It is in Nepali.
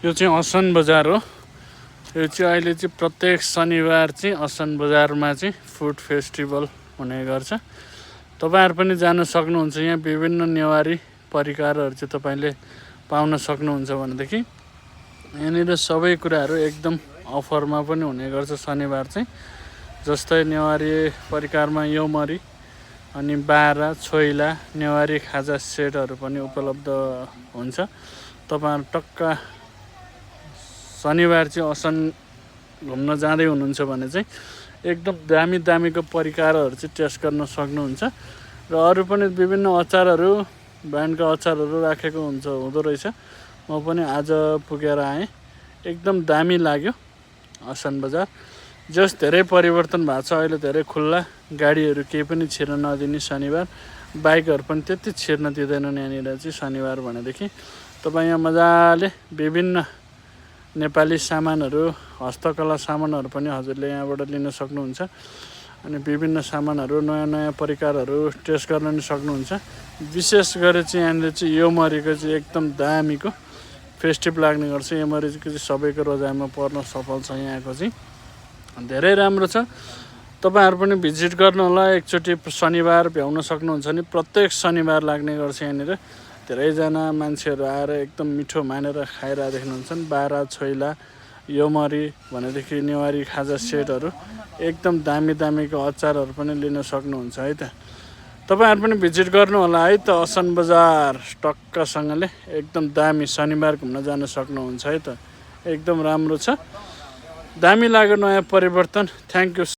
यो चाहिँ असन बजार हो। यो चाहिँ अहिले चाहिँ प्रत्येक शनिबार चाहिँ असन बजारमा चाहिँ फुड फेस्टिभल हुने गर्छ। तपाईहरु पनि जान सक्नुहुन्छ। यहाँ विभिन्न नेवारी परिकारहरु चाहिँ तपाईले पाउन सक्नुहुन्छ भनेदेखि यहाँनिर सबै कुराहरु एकदम अफरमा पनि हुने गर्छ शनिबार चाहिँ। जस्तै नेवारी परिकारमा योमरी अनि बारा छोइला नेवारी खाजा सेटहरु पनि उपलब्ध हुन्छ। तपाईहरु टक्क शनिबार चाहिँ असन घुम्न जाँदै हुनुहुन्छ भने चाहिँ एकदम दामीको परिकारहरु चाहिँ टेस्ट गर्न सक्नुहुन्छ। र अरु पनि विभिन्न अचारहरु ब्रान्डका अचारहरु राखेको हुँदो रहेछ। म पनि आज पुगेर आएँ। एकदम दामी लाग्यो असन बजार। जस धेरै परिवर्तन भएको छ। अहिले धेरै खुल्ला गाडीहरु केही पनि छिर्न नदिने शनिबार। बाइकहरु पनि त्यति छिर्न दिँदैनन् यहाँनिर चाहिँ शनिबार भनेदेखि। तपाई यहाँ मजाले विभिन्न नेपाली सामानहरु हस्तकला सामानहरु पनि हजुरले यहाँबाट लिन सक्नुहुन्छ। अनि विभिन्न सामानहरु नयाँ परिकारहरु टेस्ट गर्न नि सक्नुहुन्छ। विशेष गरी चाहिँ यहाँले चाहिँ यो मरीको चाहिँ एकदम दामीको फेस्टिभ लाग्ने गर्छ। यो मरीको चाहिँ सबैको रोजाइमा पर्न सफल छ। यहाँको चाहिँ धेरै राम्रो छ। तपाईहरु पनि भिजिट गर्नु होला। एकचोटी शनिबार भ्याउन सक्नुहुन्छ नि प्रत्येक शनिबार लाग्ने गर्छ यहाँनिर। धेरैजना मान्छेहरु आएर एकदम मिठो मानेर खाइरहेको देख्नुहुन्छन्। बारा छोइला योमरी भनेदेखि नेवारी खाजा सेटहरु एकदम दामीको अचारहरु पनि लिन सक्नुहुन्छ है त। तपाईहरु पनि भिजिट गर्नु होला है त। असन बजार टक्कसँगले एकदम दामी शनिबार घुम्न जान सक्नुहुन्छ है त। एकदम राम्रो छ। दामी लाग्यो नयाँ परिवर्तन। Thank you.